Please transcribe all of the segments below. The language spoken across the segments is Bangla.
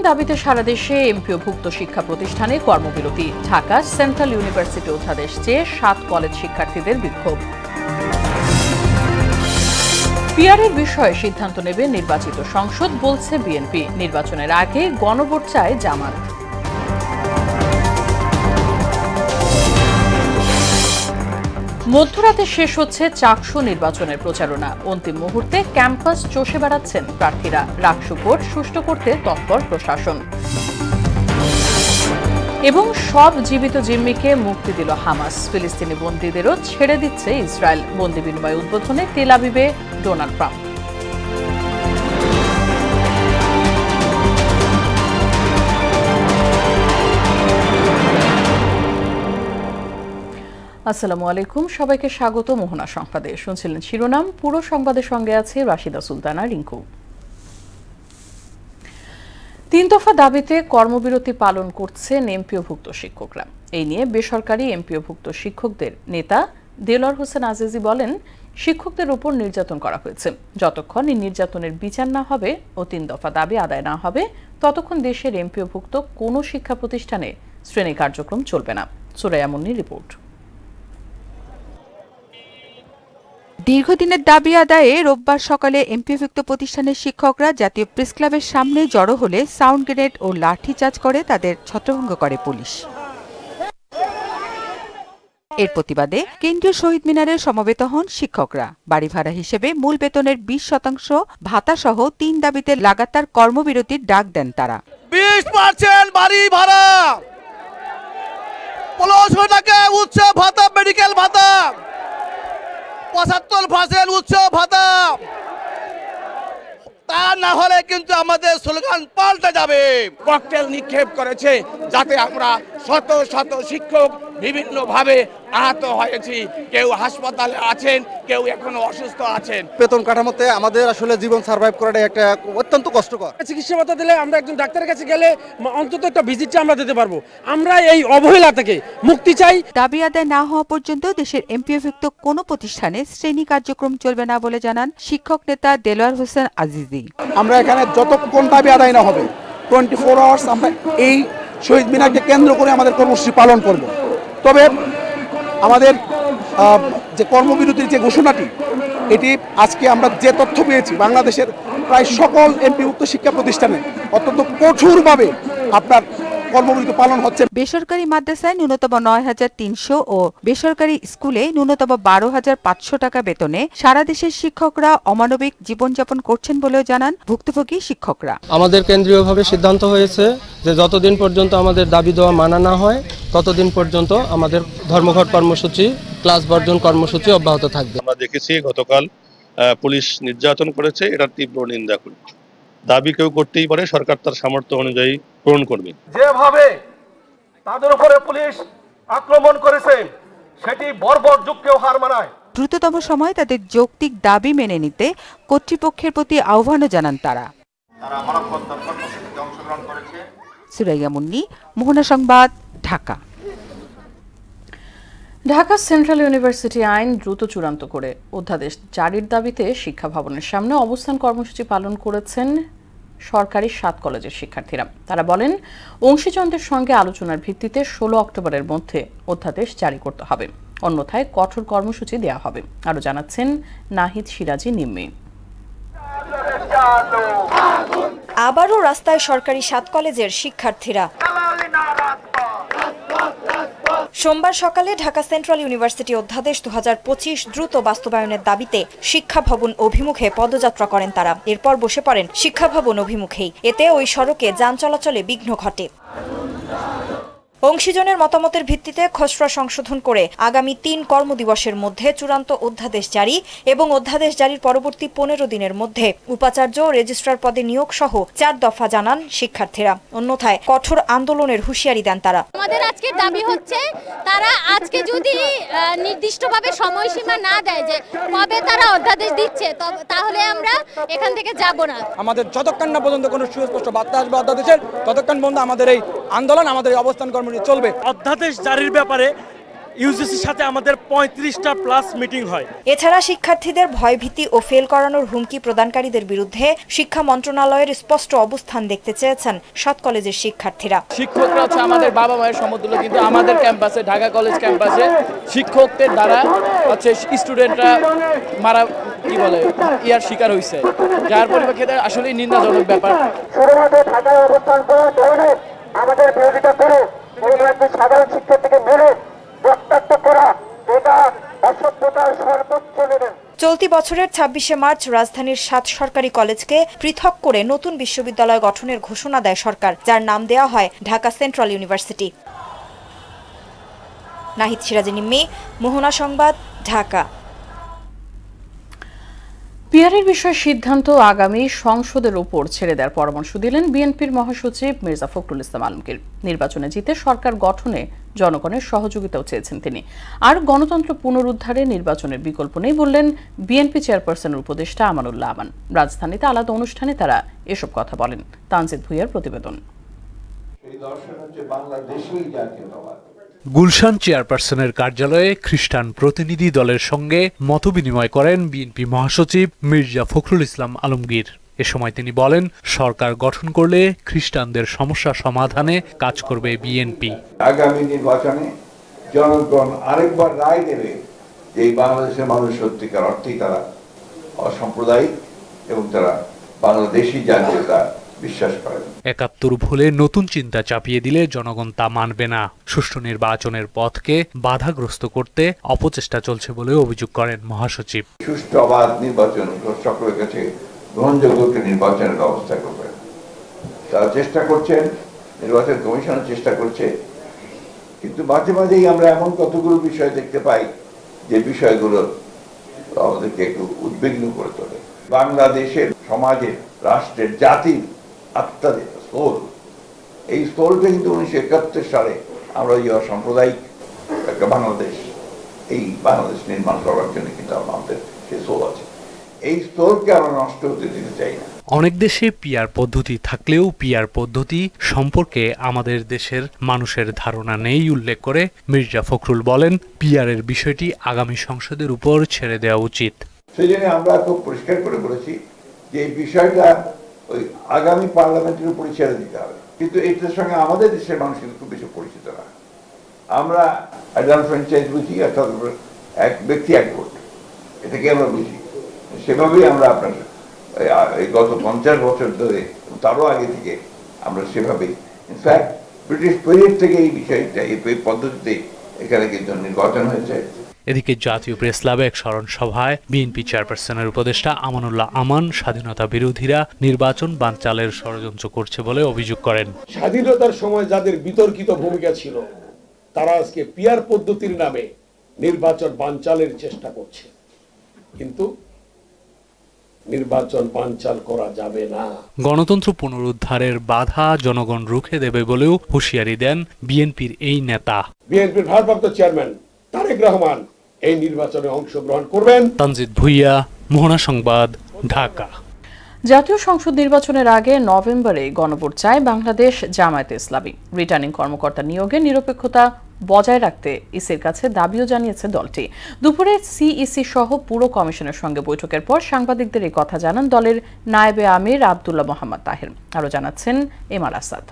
দাবিতে সারা দেশে এমপিওভুক্ত শিক্ষা প্রতিষ্ঠানে কর্মবিরতি। ঢাকা সেন্ট্রাল ইউনিভার্সিটি অধ্যাদেশ চেয়ে 7 কলেজ শিক্ষার্থীদের বিক্ষোভ। পিআরের বিষয়ে সিদ্ধান্ত নেবে নির্বাচিত সংসদ, বলছে বিএনপি। নির্বাচনের আগে গণভোট চায় জামাত। মধ্যরাতে শেষ হচ্ছে চাকসু নির্বাচনের প্রচারণা। অন্তিম মুহূর্তে ক্যাম্পাস চষে বেড়াচ্ছেন প্রার্থীরা। রাকসু ভোট সুষ্ঠু করতে তৎপর প্রশাসন। এবং সব জীবিত জিম্মিকে মুক্তি দিল হামাস। ফিলিস্তিনি বন্দীদেরও ছেড়ে দিচ্ছে ইসরায়েল। বন্দী বিনিময় উদ্বোধনে তেল আবিবে ডোনাল্ড ট্রাম্প। আসসালামু আলাইকুম, সবাইকে স্বাগত মোহনা সংবাদে। শুনছিলেন শিরোনাম, পুরো সংবাদের সঙ্গে আছে রাশিদা সুলতানা রিঙ্কু। 3 দফা দাবিতে কর্মবিরতি পালন করছেন এমপিওভুক্ত শিক্ষকরা। এই নিয়ে বেসরকারি এমপিওভুক্ত শিক্ষকদের নেতা দেলোয়ার হোসেন আজিজি বলেন, শিক্ষকদের উপর নির্যাতন করা হয়েছে। যতক্ষণ এই নির্যাতনের বিচার না হবে ও 3 দফা দাবি আদায় না হবে, ততক্ষণ দেশের এমপিওভুক্ত কোনো শিক্ষা প্রতিষ্ঠানে শ্রেণী কার্যক্রম চলবে না। সুরাইয়া মুন্নির রিপোর্ট। দীর্ঘদিনের দাবি আদায়ে রোববার সকালে এমপিওভুক্ত প্রতিষ্ঠানের শিক্ষকরা জাতীয় প্রেস ক্লাবের সামনে জড়ো হলে সাউন্ড গ্রেনেড ও লাঠিচার্জ করে তাদের ছত্রভঙ্গ করে পুলিশ। এর প্রতিবাদে কেন্দ্রীয় শহীদ মিনারে সমবেত হন শিক্ষকরা। বাড়ি ভাড়া হিসেবে মূল বেতনের 20% ভাতা সহ 3 দাবিতে লাগাতার কর্মবিরতির ডাক দেন তারা। 20% বাড়ি ভাড়া, 1500 টাকা উৎসব ভাতা, মেডিকেল ভাতা, 75% উৎসব ভাতা। তা না হলে কিন্তু আমাদের স্লোগান পাল্টে যাবে। ককটেল নিক্ষেপ করেছে যাতে আমরা শত শত শিক্ষক বিভিন্ন ভাবে আহত হয়েছি। কেউ হাসপাতালে আছেন, কেউ এখনো অসুস্থ আছেন। বেতন কাঠামোতে আমাদের আসলে জীবন সার্ভাইভ করাটা একটা অত্যন্ত কষ্টকর। চিকিৎসা ভাতা দিলে আমরা একজন ডাক্তারের কাছে গেলে অন্তত একটা ভিজিটটা আমরা দিতে পারবো। আমরা এই অবহেলা থেকে মুক্তি চাই। দাবি আদায় না হওয়া পর্যন্ত দেশের এমপিওভুক্ত কোনো প্রতিষ্ঠানে শ্রেণী কার্যক্রম চলবে না বলে জানান শিক্ষক নেতা দেলোয়ার হোসেন আজিজি। আমরা এখানে যতক্ষণ দাবি আদায় না হবে 24 আওয়ার্স আমরা এই শহীদ মিনারকে কেন্দ্র করে আমাদের কর্মসূচি পালন করব। তবে আমাদের যে কর্মবিরতির যে ঘোষণাটি, এটি আজকে আমরা যে তথ্য পেয়েছি, বাংলাদেশের প্রায় সকল এমপিভুক্ত শিক্ষা প্রতিষ্ঠানে অত্যন্ত কঠোরভাবে আপনার কর্মবিরতি পালন হচ্ছে। বেসরকারি মাদ্রাসায় ন্যূনতম 9,300 ও বেসরকারি স্কুলে ন্যূনতম 12,500 টাকা বেতনে সারা দেশের শিক্ষকরা অমানবিক জীবনযাপন করছেন বলেও জানান ভুক্তভোগী শিক্ষকরা। আমাদের কেন্দ্রীয়ভাবে সিদ্ধান্ত হয়েছে যে যতদিন পর্যন্ত আমাদের দাবি দেওয়া মানা না হয়, ততদিন পর্যন্ত আমাদের ধর্মঘট কর্মসূচি, ক্লাস বর্জন কর্মসূচি অব্যাহত থাকবে। আমরা দেখেছি গতকাল পুলিশ নির্যাতন করেছে, এটার তীব্র নিন্দা করি। দাবি কেউ করতেই পারে, সরকার তার সামর্থ্য অনুযায়ী পূরণ করবে। যেভাবে তাদের উপরে পুলিশ আক্রমণ করেছে, সেটি বর্বর যুগকেও হার মানায়। দ্রুততম সময়ে তাদের যৌক্তিক দাবি মেনে নিতে কর্তৃপক্ষের প্রতি আহ্বানও জানান তারা। সুরাইয়া মুন্নি, মোহনা সংবাদ, ঢাকা। ঢাকা সেন্ট্রাল ইউনিভার্সিটি আইন দ্রুত চূড়ান্ত করে অধ্যাদেশ জারির দাবিতে শিক্ষা ভবনের সামনে অবস্থান কর্মসূচি পালন করেছেন সরকারি 7 কলেজের শিক্ষার্থীরা। তারা বলেন, অংশীজনদের সঙ্গে আলোচনার ভিত্তিতে 16 অক্টোবরের মধ্যে অধ্যাদেশ জারি করতে হবে, অন্যথায় কঠোর কর্মসূচি দেওয়া হবে। আরও জানাচ্ছেন নাহিদ সিরাজি নিম্মি। আবারও রাস্তায় সরকারি 7 কলেজের শিক্ষার্থীরা। সোমবার সকালে ঢাকা সেন্ট্রাল ইউনিভার্সিটি অধ্যাদেশ 2025 দ্রুত বাস্তবায়নের দাবিতে শিক্ষা ভবন অভিমুখে পদযাত্রা করেন তারা। এরপর বসে পড়েন শিক্ষা ভবন অভিমুখেই। এতে ওই সড়কে যান চলাচলে বিঘ্ন ঘটে। অংশীজনের মতামতের ভিত্তিতে খসড়া সংশোধন করে আগামী 3 কর্মদিবসের মধ্যে চূড়ান্ত অধ্যাদেশ জারি এবং অধ্যাদেশ জারির পরবর্তী 15 দিনের মধ্যে উপাচার্য ও রেজিস্ট্রার পদে নিয়োগ সহ 4 দফা জানান শিক্ষার্থীরা। অন্যথায় কঠোর আন্দোলনের হুঁশিয়ারি দেন তারা। আমাদের আজকে দাবি হচ্ছে, তারা আজকে যদি নির্দিষ্টভাবে সময়সীমা না দেয় যে কবে তারা অধ্যাদেশ দিচ্ছে, তাহলে আমরা এখান থেকে যাব না। আমাদের যতক্ষণ না পর্যন্ত কোনো সুস্পষ্ট বার্তা আসবে অধ্যাদেশের, ততক্ষণ পর্যন্ত আমাদের এই আন্দোলন, আমাদের এই অবস্থান কর্মসূচি চলবে। অধ্যাদেশ জারির ব্যাপারে ইউজিসির সাথে আমাদের 35টা প্লাস মিটিং হয়। এছাড়া শিক্ষার্থীদের ভয়ভীতি ও ফেল করানোর হুমকি প্রদানকারীদের বিরুদ্ধে শিক্ষা মন্ত্রণালয়ের স্পষ্ট অবস্থান দেখতে চেয়েছেন 7 কলেজের শিক্ষার্থীরা। শিক্ষকরা হচ্ছে আমাদের বাবা মায়ের সমতুল্য, কিন্তু আমাদের ক্যাম্পাসে, ঢাকা কলেজ ক্যাম্পাসে শিক্ষকদের দ্বারা হচ্ছে স্টুডেন্টরা মারা ইয়ার শিকার হয়েছে, যার পরিপ্রেক্ষিতে আসলে নিন্দাজনক ব্যাপার। আমাদের বিরোধিতা করে সাধারণ শিক্ষার্থীকে মেরে রক্তাক্ত করা, এটা অসভ্যতার সর্বোচ্চ লেভেল। চলতি বছরের 26শে মার্চ রাজধানীর 7 সরকারি কলেজকে পৃথক করে নতুন বিশ্ববিদ্যালয় গঠনের ঘোষণা দেয় সরকার, যার নাম দেওয়া হয় ঢাকা সেন্ট্রাল ইউনিভার্সিটি। নাহিদ সিরাজ নিম্মি, মোহনা সংবাদ, ঢাকা। পিআরের বিষয়ে সিদ্ধান্ত আগামী সংসদের উপর ছেড়ে দেওয়ার পরামর্শ দিলেন বিএনপির মহাসচিব মির্জা ফখরুল ইসলাম আলমগীর। নির্বাচনে জিতে সরকার গঠনে জনগণের সহযোগিতাও চেয়েছেন তিনি। আর গণতন্ত্র পুনরুদ্ধারে নির্বাচনের বিকল্প নেই বললেন বিএনপি চেয়ারপারসনের উপদেষ্টা আমানুল্লাহ আমান। রাজধানীতে আলাদা অনুষ্ঠানে তারা এসব কথা বলেন। তানজিদ ভুঁইয়ার প্রতিবেদন। গুলশান চেয়ারপারসনের কার্যালয়ে খ্রিস্টান প্রতিনিধি দলের সঙ্গে মতবিনিময় করেন বিএনপি মহাসচিব মির্জা ফখরুল ইসলাম আলমগীর। এ সময় তিনি বলেন, সরকার গঠন করলে খ্রিস্টানদের সমস্যা সমাধানে কাজ করবে বিএনপি। আগামী নির্বাচনে জনগণ আরেকবার রায় দেবে যে এই বাংলাদেশের মানুষ সত্যিকার অর্থেই তারা অসাম্প্রদায়িক এবং তারা বাংলাদেশি জাতীয়তা বিশ্বাস করেন। ৭১ ভুলে নতুন চিন্তা চাপিয়ে দিলে জনগণ তা মানবে না। সুষ্ঠু নির্বাচনের পথকে বাধাগ্রস্ত করতে অপচেষ্টা চলছে বলে অভিযোগ করেন মহাসচিব। সুষ্ঠু অবাধ নির্বাচন সকলের কাছে গ্রহণযোগ্য একটি নির্বাচনের ব্যবস্থা করবেন। তারা চেষ্টা করছেন, নির্বাচন কমিশন চেষ্টা করছে, কিন্তু মাঝে মাঝেই আমরা এমন কতগুলো বিষয় দেখতে পাই যে বিষয়গুলো আমাদেরকে একটু উদ্বিগ্ন করে তোলে। বাংলাদেশের সমাজের, রাষ্ট্রের, জাতির আত্মাদের সোল, এই সোলটা কিন্তু 1971 সালে আমরা এই অসাম্প্রদায়িক একটা বাংলাদেশ, এই বাংলাদেশ নির্মাণ করার জন্য কিন্তু আমাদের সেই সোল আছে। এই সোলকে আমরা নষ্ট হতে দিতে চাই না। অনেক দেশে পিআর পদ্ধতি থাকলেও পিআর পদ্ধতি সম্পর্কে আমাদের দেশের মানুষের ধারণা নেই উল্লেখ করে মির্জা ফখরুল বলেন, পিআরের বিষয়টি আগামী সংসদের উপর ছেড়ে দেওয়া উচিত। সেই জন্য আমরা খুব পরিষ্কার করে বলেছি যে এই বিষয়টা ওই আগামী পার্লামেন্টের উপরে ছেড়ে দিতে হবে, কিন্তু এটার সঙ্গে আমাদের দেশের মানুষ কিন্তু খুব বেশি পরিচিত না। আমরা অ্যাডাল্ট ফ্র্যাঞ্চাইজ বুঝি, অর্থাৎ এক ব্যক্তি এক ভোট, এটাকে আমরা বুঝি। সেভাবেই আমরা আপনার এই গত 50 বছর ধরে, তারও আগে থেকে আমরা সেভাবেই, ইনফ্যাক্ট ব্রিটিশ পিরিয়ড থেকে এই বিষয়টা, এই পদ্ধতিতে এখানে কিন্তু নির্বাচন হয়েছে। এদিকে জাতীয় প্রেস ক্লাবে এক স্মরণ সভায় বিএনপি চেয়ারপারসনের উপদেষ্টা আমানুল্লাহ আমান স্বাধীনতা বিরোধীরা নির্বাচন বানচালের ষড়যন্ত্র করছে বলে অভিযোগ করেন। স্বাধীনতার সময় যাদের বিতর্কিত ভূমিকা ছিল, তারা আজকে পিআর পদ্ধতির নামে নির্বাচন বানচালের চেষ্টা করছে, কিন্তু নির্বাচন বানচাল করা যাবে না। গণতন্ত্র পুনরুদ্ধারের বাধা জনগণ রুখে দেবে বলেও হুঁশিয়ারি দেন বিএনপির এই নেতা। বিএনপির ভারপ্রাপ্ত চেয়ারম্যান তারেক রহমান এই নির্বাচনে অংশগ্রহণ করবেন। তানজিদ ভুঁইয়া, মোহনা সংবাদ, ঢাকা। জাতীয় সংসদ নির্বাচনের আগে নভেম্বরে গণভোট চায় বাংলাদেশ জামায়াতে ইসলামী। রিটার্নিং কর্মকর্তা নিয়োগে নিরপেক্ষতা বজায় রাখতে ইসির কাছে দাবিও জানিয়েছে দলটি। দুপুরে সিইসি সহ পুরো কমিশনের সঙ্গে বৈঠকের পর সাংবাদিকদের এই কথা জানান দলের নায়েবে আমির আব্দুল্লাহ মোহাম্মদ তাহের। আরও জানাচ্ছেন এমআর আসাদ।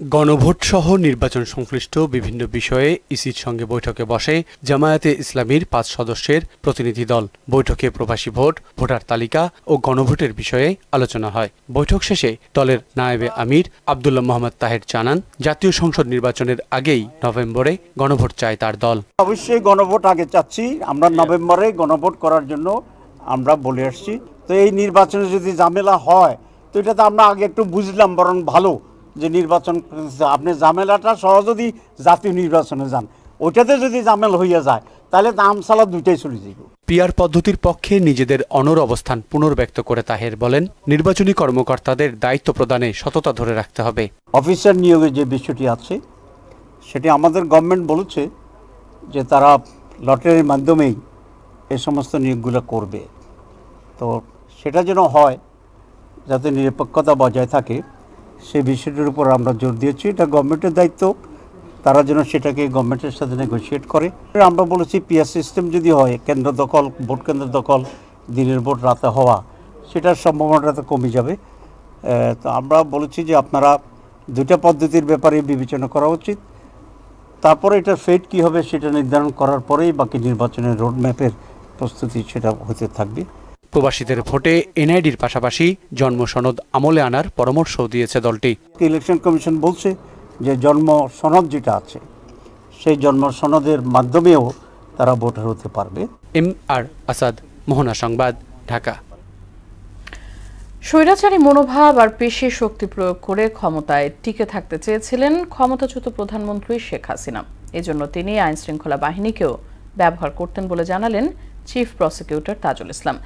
গণভোট সহ নির্বাচন সংশ্লিষ্ট বিভিন্ন বিষয়ে ইসির সঙ্গে বৈঠকে বসে জামায়াতে ইসলামীর 5 সদস্যের প্রতিনিধি দল। বৈঠকে প্রবাসী ভোট, ভোটার তালিকা ও গণভোটের বিষয়ে আলোচনা হয়। বৈঠক শেষে দলের নায়েবে আমির আব্দুল্লাহ মোহাম্মদ তাহের জানান, জাতীয় সংসদ নির্বাচনের আগেই নভেম্বরে গণভোট চায় তার দল। অবশ্যই গণভোট আগে চাচ্ছি, আমরা নভেম্বরে গণভোট করার জন্য আমরা বলে আসছি। তো এই নির্বাচনে যদি ঝামেলা হয়, তো এটা তো আমরা আগে একটু বুঝলাম, বরং ভালো যে নির্বাচন আপনি ঝামেলাটা সহ যদি জাতীয় নির্বাচনে যান, ওইটাতে যদি ঝামেলা হইয়া যায় তাহলে দাম সালা দুইটাই চলে যাইব। পিআর পদ্ধতির পক্ষে নিজেদের অনড় অবস্থান পুনর্ব্যক্ত করে তাহের বলেন, নির্বাচনী কর্মকর্তাদের দায়িত্ব প্রদানে সততা ধরে রাখতে হবে। অফিসার নিয়োগের যে বিষয়টি আছে, সেটি আমাদের গভর্নমেন্ট বলেছে যে তারা লটারির মাধ্যমেই এই সমস্ত নিয়োগগুলো করবে। তো সেটা যেন হয়, যাতে নিরপেক্ষতা বজায় থাকে, সেই বিষয়টির উপর আমরা জোর দিয়েছি। এটা গভর্নমেন্টের দায়িত্ব, তারা যেন সেটাকে গভর্নমেন্টের সাথে নেগোশিয়েট করে। আমরা বলেছি পিআর সিস্টেম যদি হয়, কেন্দ্র দখল, ভোট কেন্দ্র দখল, দিনের ভোট রাতে হওয়া, সেটার সম্ভাবনাটা তো কমে যাবে। তো আমরা বলেছি যে আপনারা দুটা পদ্ধতির ব্যাপারে বিবেচনা করা উচিত, তারপরে এটার ফেট কী হবে সেটা নির্ধারণ করার পরেই বাকি নির্বাচনের রোডম্যাপের প্রস্তুতি সেটা হতে থাকবে। প্রবাসীদের ভোটে এনআইডির পাশাপাশি জন্ম সনদ আমলে আনার পরামর্শও দিয়েছে দলটি। ইলেকশন কমিশন বলছে যে জন্ম সনদ যেটা আছে সেই জন্ম সনদের মাধ্যমেও তারা ভোটার হতে পারবে। MR আসাদ, মোহনা সংবাদ, ঢাকা। স্বৈরাচারী মনোভাব আর পেশি শক্তি প্রয়োগ করে ক্ষমতায় টিকে থাকতে চেয়েছিলেন ক্ষমতাচ্যুত প্রধানমন্ত্রী শেখ হাসিনা। এজন্য তিনি আইন শৃঙ্খলা বাহিনীকেও ব্যবহার করতেন বলে জানালেন চিফ প্রসিকিউটর তাজুল ইসলাম।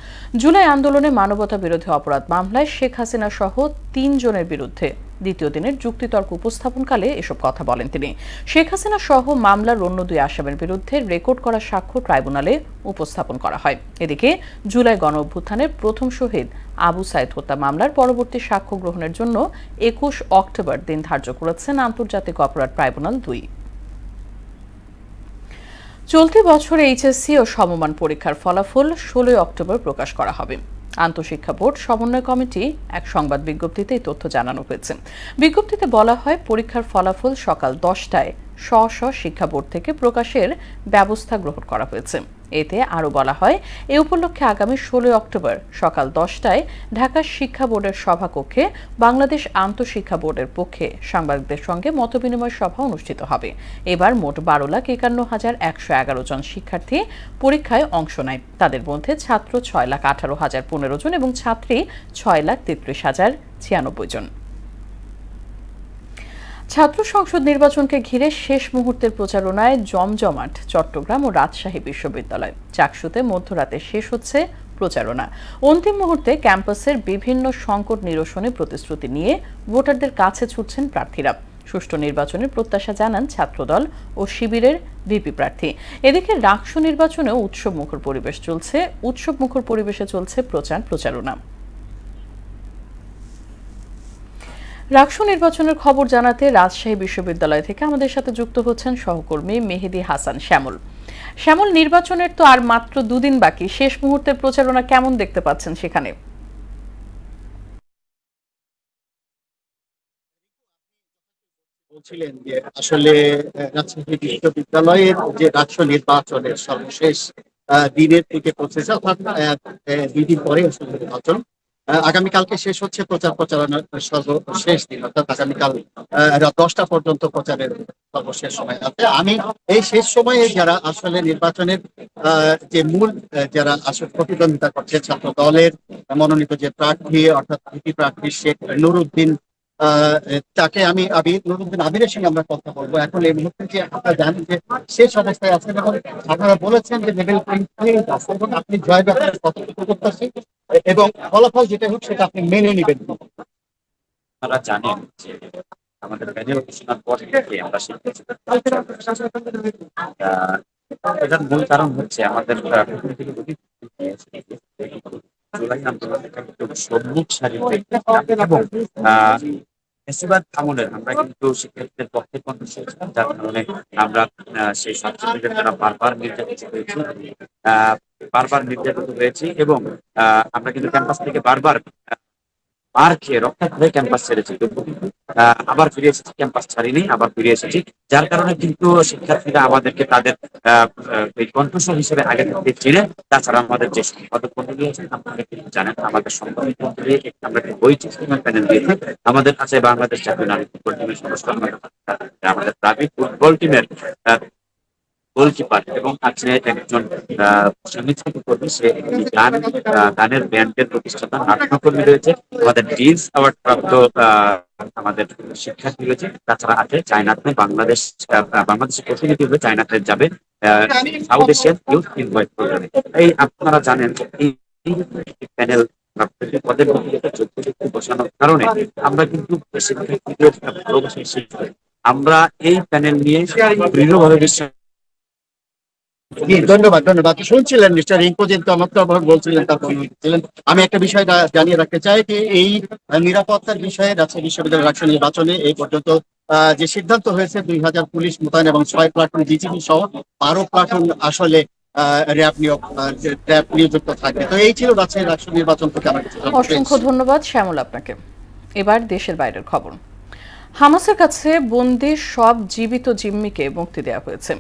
জুলাই আন্দোলনে মানবতা বিরোধী অপরাধ মামলায় শেখ হাসিনা সহ ৩ জনের বিরুদ্ধে দ্বিতীয় দিনের যুক্তিতর্ক উপস্থাপনকালে এসব কথা বলেন তিনি। শেখ হাসিনা সহ মামলার অন্য 2 আসামির বিরুদ্ধে রেকর্ড করা সাক্ষ্য ট্রাইব্যুনালে উপস্থাপন করা হয়। এদিকে জুলাই গণ অভ্যুত্থানের প্রথম শহীদ আবু সাইদ হত্যা মামলার পরবর্তী সাক্ষ্য গ্রহণের জন্য ২১ অক্টোবর দিন ধার্য করেছেন আন্তর্জাতিক অপরাধ ট্রাইব্যুনাল ২। চলতি বছরে এইচএসসি ও সমমান পরীক্ষার ফলাফল ১৬ অক্টোবর প্রকাশ করা হবে। আন্তঃশিক্ষা বোর্ড সমন্বয় কমিটি এক সংবাদ বিজ্ঞপ্তিতে এই তথ্য জানানো হয়েছে। বিজ্ঞপ্তিতে বলা হয়, পরীক্ষার ফলাফল সকাল 10টায় স্ব শিক্ষা বোর্ড থেকে প্রকাশের ব্যবস্থা গ্রহণ করা হয়েছে। এতে আরও বলা হয়, এ উপলক্ষে আগামী ১৬ অক্টোবর সকাল 10টায় ঢাকা শিক্ষা বোর্ডের সভাকক্ষে বাংলাদেশ আন্তঃশিক্ষা বোর্ডের পক্ষে সাংবাদিকদের সঙ্গে মতবিনিময় সভা অনুষ্ঠিত হবে। এবার মোট ১২,৫১,১১১ জন শিক্ষার্থী পরীক্ষায় অংশ নেয়। তাদের মধ্যে ছাত্র ৬,১৮,০১৫ জন এবং ছাত্রী ৬,৩৩,০৯৬ জন। ছাত্র সংসদ নির্বাচনকে ঘিরে শেষ মুহূর্তের প্রচারণায় জমজমাট চট্টগ্রাম ও রাজশাহী বিশ্ববিদ্যালয়। চাকসুতে মধ্যরাতে শেষ হচ্ছে প্রচারণা। অন্তিম মুহূর্তে ক্যাম্পাসের বিভিন্ন সংকট নিরসনে প্রতিশ্রুতি নিয়ে ভোটারদের কাছে ছুটছেন প্রার্থীরা। সুষ্ঠু নির্বাচনের প্রত্যাশা জানান ছাত্রদল ও শিবিরের ভিপি প্রার্থী। এদিকে রাকসু নির্বাচনেও উৎসবমুখর পরিবেশে চলছে প্রচারণা। রাকসু নির্বাচনের খবর জানাতে রাজশাহী বিশ্ববিদ্যালয় থেকে আমাদের সাথে যুক্ত হচ্ছেন সহকর্মী মেহেদি হাসান শ্যামল। নির্বাচনের তো আর মাত্র 2 দিন বাকি, শেষ মুহূর্তের প্রচারণা কেমন দেখতে পাচ্ছেন সেখানে? বলছিলেন যে আসলে রাজশাহী বিশ্ববিদ্যালয়ের যে রাকসু নির্বাচনের সর্বশেষ দিনের থেকে প্রসেস, অর্থাৎ 2 দিন পরে নির্বাচন, আগামীকালকে শেষ হচ্ছে প্রচারণার সর্বশেষ দিন, অর্থাৎ আগামীকাল রাত 10টা পর্যন্ত প্রচারের সর্বশেষ সময় আছে। আমি এই শেষ সময়ে যারা আসলে নির্বাচনের যে মূল যারা আসলে প্রতিদ্বন্দ্বিতা করছে ছাত্র দলের মনোনীত যে প্রার্থী, অর্থাৎ ভিপি প্রার্থী শেখ নুরুদ্দিন, তাকে আমি নুরুদ্দিন আবিরের সঙ্গে আমরা কথা বলবো। এখন এই মুহূর্তে যে আপনারা জানেন যে শেষ অবস্থায় আছেন এবং আপনারা বলেছেন যে লেভেল আছে এবং আপনি জয় ব্যাপারে কতটুকু করতেছি এবং ফলাফল যেটা হোক সেটা আপনি মেনে নেবেন। আপনারা জানেন যে আমাদের প্যানেল ঘোষণার পর থেকে আমরা এটার মূল কারণ হচ্ছে আমাদের জুলাই আন্দোলনের সম্মুখ সারিতে এবং ফেসিবাদ আমলের আমরা কিন্তু শিক্ষার্থীদের পক্ষে কণ্ঠ ছিলাম, যার কারণে আমরা সেই ছাত্রলীগের দ্বারা বারবার নির্যাতিত হয়েছি এবং আমরা কিন্তু ক্যাম্পাস থেকে বারবার মার খেয়ে রক্ষা করে ক্যাম্পাস ছেড়েছি, আবার ফিরে এসেছি, ক্যাম্পাস ছাড়িনি, আবার ফিরে এসেছি। যার কারণে কিন্তু শিক্ষার্থীরা আমাদেরকে তাদের কণ্ঠস্বর হিসেবে আগে থেকে চিনে। তাছাড়া আমাদের যে সম্পাদক মন্ডলী আছেন আপনারা কিন্তু জানেন, আমাদের সম্পাদক মন্ডলী আমরা বই প্যানেল দিয়েছি। আমাদের আছে বাংলাদেশ জাতীয় নারী ফুটবল টিমের সদস্য, আমাদের প্রাইভেট ফুটবল টিমের গোলকিপার এবং আছে একজন সঙ্গীত কর্মী, সে গানের ব্যান্ডের প্রতিষ্ঠাতা নাট্যকর্মী রয়েছে, আমাদের ডিন্স অ্যাওয়ার্ড প্রাপ্ত আমাদের শিক্ষার্থী রয়েছে। তাছাড়া আছে চায়নাতে বাংলাদেশের প্রতিনিধি হয়ে চায়নাতে যাবে সাউথ এশিয়ান ইউথ ইনভাইট প্রোগ্রামে। এই আপনারা জানেন এই প্যানেল পদের মধ্যে বসানোর কারণে আমরা কিন্তু শিক্ষার্থীদের ভালোবাসা আমরা এই প্যানেল নিয়ে দৃঢ়ভাবে বিশ্বাস ধন্যবাদ ধন্যবাদ। শুনছিলেন নিশ্চয় রিঙ্কু যেহেতু আমাকে বলছিলেন, ছিলেন। আমি একটা বিষয় জানিয়ে রাখতে চাই যে এই নিরাপত্তার বিষয়ে রাজশাহী বিশ্ববিদ্যালয়ের রাষ্ট্র নির্বাচনে এই পর্যন্ত যে সিদ্ধান্ত হয়েছে 2000 পুলিশ মোতায়েন এবং 6 প্লাটুন জিজিবি সহ 12 প্লাটুন আসলে র্যাব নিয়োজিত থাকবে। তো এই ছিল রাজশাহী রাষ্ট্র নির্বাচন থেকে আমার কাছে। অসংখ্য ধন্যবাদ শ্যামল আপনাকে। এবার দেশের বাইরের খবর। হামাসের কাছে বন্দী সব জীবিত জিম্মিকে মুক্তি দেওয়া হয়েছে।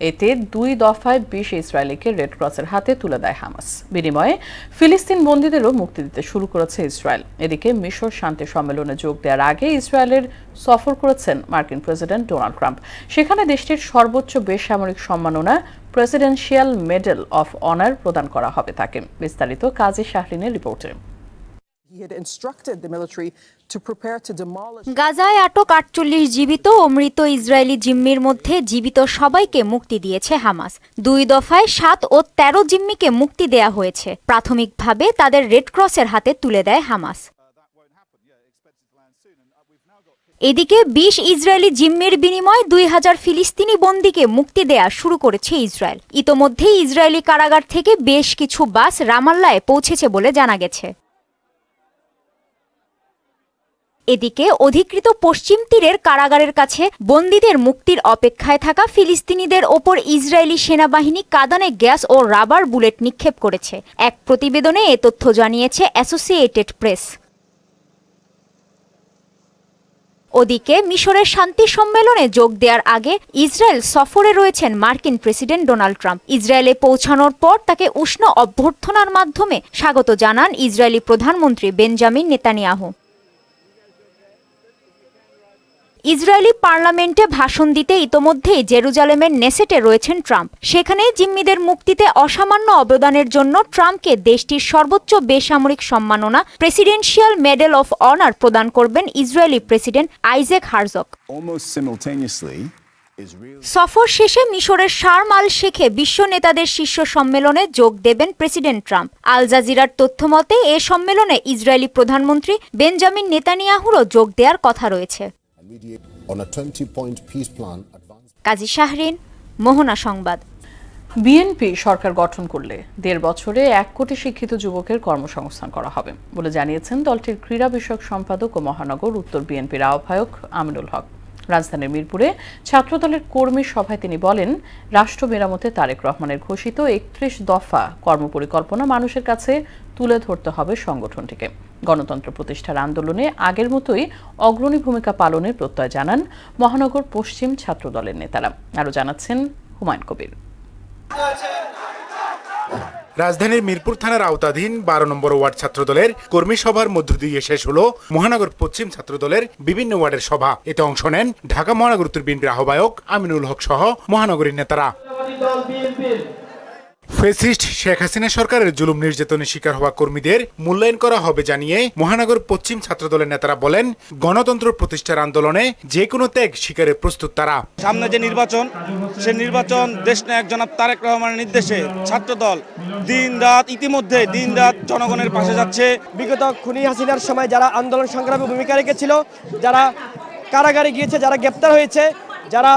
এতে 2 দফায় 20 ইসরায়েলিকে রেড ক্রসের হাতে তুলে দেয় হামাস। বিনিময়ে ফিলিস্তিন বন্দীদেরও মুক্তি দিতে শুরু করেছে ইসরায়েল। এদিকে মিশর শান্তি সম্মেলনে যোগ দেওয়ার আগে ইসরায়েলের সফর করেছেন মার্কিন প্রেসিডেন্ট ডোনাল্ড ট্রাম্প। সেখানে দেশটির সর্বোচ্চ বেসামরিক সম্মাননা প্রেসিডেন্সিয়াল মেডেল অফ অনার প্রদান করা হবে তাকে। বিস্তারিত কাজী শাহরিনের রিপোর্টে। গাজায় আটক 48 জীবিত ও মৃত ইসরায়েলি জিম্মির মধ্যে জীবিত সবাইকে মুক্তি দিয়েছে হামাস। 2 দফায় 7 ও 13 জিম্মিকে মুক্তি দেয়া হয়েছে। প্রাথমিকভাবে তাদের রেড ক্রসের হাতে তুলে দেয় হামাস। এদিকে 20 ইসরায়েলি জিম্মির বিনিময়ে 2000 ফিলিস্তিনি বন্দীকে মুক্তি দেয়া শুরু করেছে ইসরায়েল। ইতোমধ্যে ইসরায়েলি কারাগার থেকে বেশ কিছু বাস রামাল্লায় পৌঁছেছে বলে জানা গেছে। এদিকে অধিকৃত পশ্চিম তীরের কারাগারের কাছে বন্দীদের মুক্তির অপেক্ষায় থাকা ফিলিস্তিনিদের ওপর ইসরায়েলি সেনাবাহিনী কাঁদানে গ্যাস ও রাবার বুলেট নিক্ষেপ করেছে। এক প্রতিবেদনে এ তথ্য জানিয়েছে অ্যাসোসিয়েটেড প্রেস। ওদিকে মিশরের শান্তি সম্মেলনে যোগ দেওয়ার আগে ইসরায়েল সফরে রয়েছেন মার্কিন প্রেসিডেন্ট ডোনাল্ড ট্রাম্প। ইসরায়েলে পৌঁছানোর পর তাকে উষ্ণ অভ্যর্থনার মাধ্যমে স্বাগত জানান ইসরায়েলি প্রধানমন্ত্রী বেঞ্জামিন নেতানিয়াহু। ইসরায়েলি পার্লামেন্টে ভাষণ দিতে ইতোমধ্যেই জেরুজালেমের নেসেটে রয়েছেন ট্রাম্প। সেখানে জিম্মিদের মুক্তিতে অসামান্য অবদানের জন্য ট্রাম্পকে দেশটির সর্বোচ্চ বেসামরিক সম্মাননা প্রেসিডেন্সিয়াল মেডেল অফ অনার প্রদান করবেন ইসরায়েলি প্রেসিডেন্ট আইজ্যাক হারজগ। সফর শেষে মিশরের শার্ম আল শেখে বিশ্ব নেতাদের শীর্ষ সম্মেলনে যোগ দেবেন প্রেসিডেন্ট ট্রাম্প। আল জাজিরার তথ্যমতে এ সম্মেলনে ইসরায়েলি প্রধানমন্ত্রী বেঞ্জামিন নেতানিয়াহুরও যোগ দেওয়ার কথা রয়েছে। কাজী শাহরিন, মোহনা সংবাদ। বিএনপি সরকার গঠন করলে 1.5 বছরে 1 কোটি শিক্ষিত যুবকের কর্মসংস্থান করা হবে বলে জানিয়েছেন দলটির ক্রীড়া বিষয়ক সম্পাদক ও মহানগর উত্তর বিএনপির আহ্বায়ক আমিনুল হক। রাজধানীর মিরপুরে ছাত্রদলের কর্মী সভায় তিনি বলেন, রাষ্ট্র মেরামতে তারেক রহমানের ঘোষিত 31 দফা কর্মপরিকল্পনা মানুষের কাছে তুলে ধরতে হবে সংগঠনটিকে। গণতন্ত্র প্রতিষ্ঠার আন্দোলনে আগের মতোই অগ্রণী ভূমিকা পালনের প্রত্যয় জানান মহানগর পশ্চিম ছাত্রদলের নেতারা। আরও জানাচ্ছেন হুমায়ুন কবির। রাজধানীর মিরপুর থানার আওতাধীন 12 নম্বর ওয়ার্ড ছাত্রদলের কর্মী সভার মধ্য দিয়ে শেষ হলো মহানগর পশ্চিম ছাত্রদলের বিভিন্ন ওয়ার্ডের সভা। এতে অংশ নেন ঢাকা মহানগর উত্তর বিএনপির আহ্বায়ক আমিনুল হক সহ মহানগরীর নেতারা। ফ্যাসিস্ট শেখ হাসিনা সরকারের জুলুম নির্যাতনের শিকার হওয়া কর্মীদের মূল্যায়ন করা হবে জানিয়ে মহানগর পশ্চিম ছাত্রদলের নেতারা বলেন, গণতন্ত্র প্রতিষ্ঠার আন্দোলনে যে কোনো ত্যাগ স্বীকারে প্রস্তুত তারা। সামনে যে নির্বাচন, সে নির্বাচন দেশনায়ক জনাব তারেক রহমানের নির্দেশে ছাত্রদল ইতিমধ্যে দিন রাত জনগণের পাশে যাচ্ছে। বিগত খুনি হাসিনার সময় যারা আন্দোলন সংগ্রামে ভূমিকা রেখেছিল, যারা কারাগারে গিয়েছে, যারা গ্রেপ্তার হয়েছে, যারা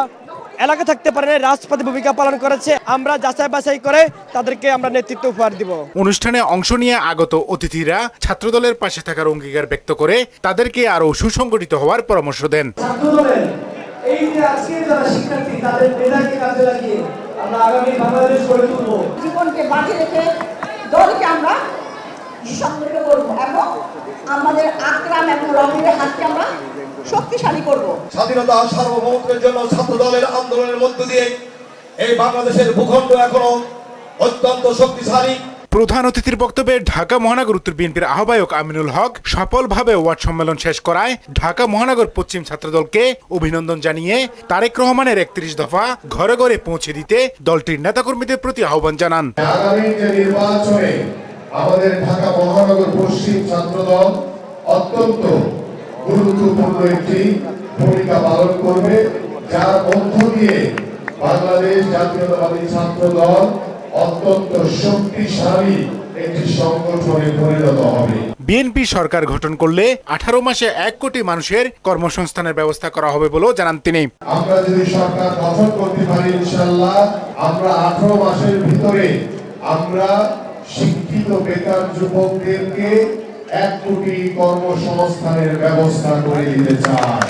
এলাকা থাকতে পারে না, রাজপথে ভূমিকা পালন করেছে, আমরা যাচাই বাছাই করে তাদেরকে আমরা নেতৃত্ব উপহার দিব। অনুষ্ঠানে অংশ নিয়ে আগত অতিথিরা ছাত্রদলের পাশে থাকার অঙ্গীকার ব্যক্ত করে তাদেরকে আরো সুসংগঠিত হওয়ার পরামর্শ দেন। এই যে আজকে যারা শিক্ষার্থী, তাদের মেধাকে কাজে লাগিয়ে আমরা আগামী বাংলাদেশ গড়ে তুলব। জীবনকে বাজি রেখে দলকে আমরা সংগঠিত করব এবং আমাদের আকরাম এবং রবির হাতকে আমরা শক্তিশালী করব। স্বাধীনতা সার্বভৌমত্বের জন্য ছাত্রদলের আন্দোলনের মধ্য দিয়ে এই বাংলাদেশের ভূখণ্ড এখনো অত্যন্ত শক্তিশালী। প্রধান অতিথির বক্তব্যে ঢাকা মহানগর উত্তর বিএনপির আহ্বায়ক আমিনুল হক সফলভাবে ওয়ার্ড সম্মেলন শেষ করায় ঢাকা মহানগর পশ্চিম ছাত্রদলকে অভিনন্দন জানিয়ে তারেক রহমানের 31 দফা ঘরে ঘরে পৌঁছে দিতে দলটির নেতাকর্মীদের প্রতি আহ্বান জানান। আগামী যে নির্বাচনে আমাদের ঢাকা মহানগর পশ্চিম ছাত্রদল অত্যন্ত গুরুত্বপূর্ণ একটি ভূমিকা পালন করবে, যার মধ্য দিয়ে বাংলাদেশ জাতীয়তাবাদী ছাত্রদল অত্যন্ত শক্তিশালী একটি সংগঠনে পরিণত হবে। বিএনপি সরকার গঠন করলে 18 মাসে 1 কোটি মানুষের কর্মসংস্থানের ব্যবস্থা করা হবে বলেও জানান তিনি। আমরা যদি সরকার গঠন করতে পারি ইনশাআল্লাহ আমরা 18 মাসের ভিতরে আমরা শিক্ষিত বেকার যুবকদেরকে 1 কোটি কর্মসংস্থানের ব্যবস্থা করে দিতে চাই।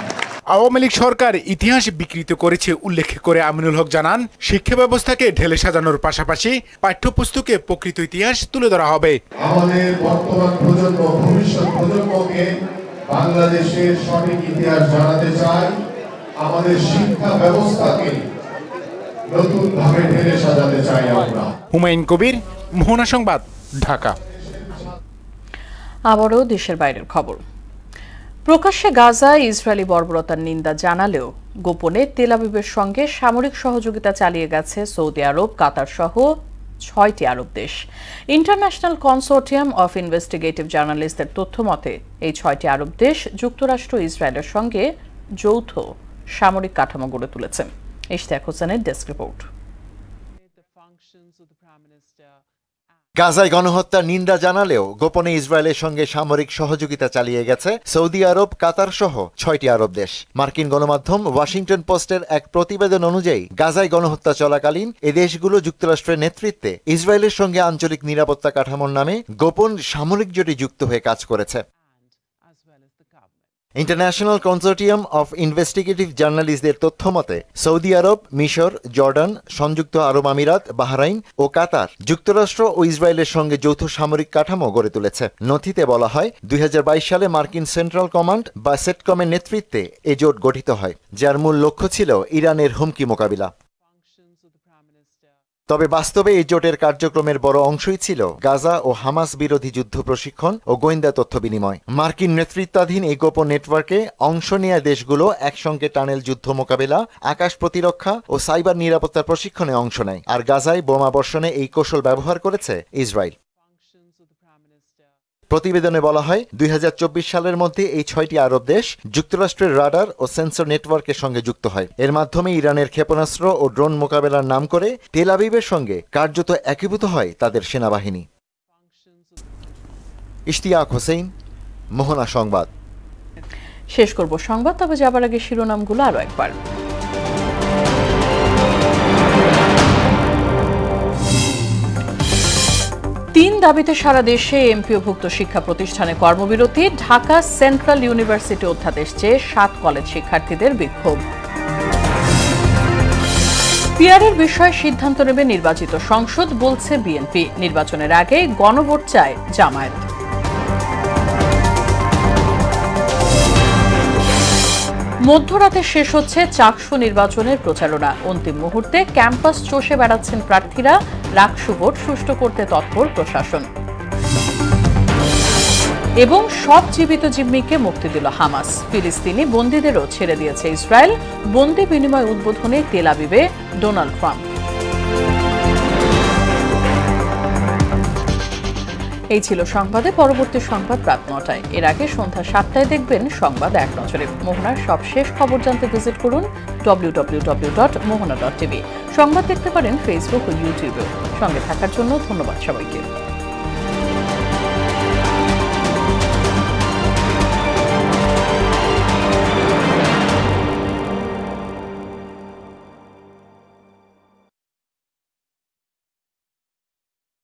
আওয়ামী লীগ সরকার ইতিহাস বিকৃত করেছে উল্লেখ করে আমিনুল হক জানান, শিক্ষা ব্যবস্থাকে ঢেলে সাজানোর পাশাপাশি পাঠ্যপুস্তকে প্রকৃত ইতিহাস তুলে ধরা হবে। আমাদের বর্তমান প্রজন্ম ভবিষ্যৎ প্রজন্মকে বাংলাদেশের সঠিক ইতিহাস জানাতে চাই। আমাদের শিক্ষা ব্যবস্থাকে নতুন ভাবে ঢেলে সাজাতে চাই আমরা। হুমায়ুন কবির, মোহনা সংবাদ, ঢাকা। আবারও দেশের বাইরের খবর। প্রকাশ্যে গাজায় ইসরায়েলি বর্বরতার নিন্দা জানালেও গোপনে তেল আবিবের সঙ্গে সামরিক সহযোগিতা চালিয়ে গেছে সৌদি আরব, কাতার সহ 6টি আরব দেশ। ইন্টারন্যাশনাল কনসোর্টিয়াম অফ ইনভেস্টিগেটিভ জার্নালিস্টদের তথ্য মতে এই 6টি আরব দেশ যুক্তরাষ্ট্র ইসরায়েলের সঙ্গে যৌথ সামরিক কাঠামো গড়ে তুলেছে। ইশতিয়াক হোসেনের ডেস্ক রিপোর্ট। গাজায় গণহত্যার নিন্দা জানালেও গোপনে ইসরায়েলের সঙ্গে সামরিক সহযোগিতা চালিয়ে গেছে সৌদি আরব, কাতার সহ 6টি আরব দেশ। মার্কিন গণমাধ্যম ওয়াশিংটন পোস্টের এক প্রতিবেদন অনুযায়ী গাজায় গণহত্যা চলাকালীন এ দেশগুলো যুক্তরাষ্ট্রের নেতৃত্বে ইসরায়েলের সঙ্গে আঞ্চলিক নিরাপত্তা কাঠামোর নামে গোপন সামরিক জোটে যুক্ত হয়ে কাজ করেছে। ইন্টারন্যাশনাল কনসোর্টিয়াম অফ ইনভেস্টিগেটিভ জার্নালিস্টদের তথ্য মতে সৌদি আরব, মিশর, জর্ডান, সংযুক্ত আরব আমিরাত, বাহরাইন ও কাতার যুক্তরাষ্ট্র ও ইসরায়েলের সঙ্গে যৌথ সামরিক কাঠামো গড়ে তুলেছে। নথিতে বলা হয় 2022 সালে মার্কিন সেন্ট্রাল কমান্ড বা সেটকমের নেতৃত্বে এ জোট গঠিত হয়, যার মূল লক্ষ্য ছিল ইরানের হুমকি মোকাবিলা। তবে বাস্তবে এই জোটের কার্যক্রমের বড় অংশই ছিল গাজা ও হামাস বিরোধী যুদ্ধ প্রশিক্ষণ ও গোয়েন্দা তথ্য বিনিময়। মার্কিন নেতৃত্বাধীন এই গোপন নেটওয়ার্কে অংশ নেয়া দেশগুলো একসঙ্গে টানেল যুদ্ধ মোকাবিলা, আকাশ প্রতিরক্ষা ও সাইবার নিরাপত্তার প্রশিক্ষণে অংশ নেয়। আর গাজায় বোমা বর্ষণে এই কৌশল ব্যবহার করেছে ইসরায়েল। প্রতিবেদনে বলা হয় 2024 সালের মধ্যে এই 6টি আরব দেশ যুক্তরাষ্ট্রের রাডার ও সেন্সর নেটওয়ার্কের সঙ্গে যুক্ত হয়। এর মাধ্যমে ইরানের ক্ষেপণাস্ত্র ও ড্রোন মোকাবেলার নাম করে তেল আবিবের সঙ্গে কার্যত একীভূত হয় তাদের সেনাবাহিনী। ইশতিয়াক হোসেন, মোহনা সংবাদ। শেষ করব সংবাদ, তবে যাবার আগে শিরোনামগুলো আরো একবার। 3 দাবিতে সারা দেশে এমপিওভুক্ত শিক্ষা প্রতিষ্ঠানে কর্মবিরতি। ঢাকা সেন্ট্রাল ইউনিভার্সিটি অধ্যাদেশ চেয়ে 7 কলেজ শিক্ষার্থীদের বিক্ষোভ। পিআরের বিষয়ে সিদ্ধান্ত নেবে নির্বাচিত সংসদ, বলছে বিএনপি। নির্বাচনের আগে গণভোট চায় জামায়াত। মধ্যরাতে শেষ হচ্ছে চাকসু নির্বাচনের প্রচারণা। অন্তিম মুহূর্তে ক্যাম্পাস চষে বেড়াচ্ছেন প্রার্থীরা। রাকসু ভোট সুষ্ঠু করতে তৎপর প্রশাসন। এবং সব জীবিত জিম্মিকে মুক্তি দিল হামাস। ফিলিস্তিনি বন্দীদেরও ছেড়ে দিয়েছে ইসরায়েল। বন্দি বিনিময় উদ্বোধনে তেল আবিবে ডোনাল্ড ট্রাম্প। এই ছিল সংবাদে। পরবর্তী সংবাদ রাত 9টায়। এর আগে সন্ধ্যা 7টায় দেখবেন সংবাদ এক নজরে। মোহনার সবশেষ খবর জানতে ভিজিট করুন www.mohana.tv। সংবাদ দেখতে পারেন ফেসবুক ও ইউটিউবেও। সঙ্গে থাকার জন্য ধন্যবাদ সবাইকে।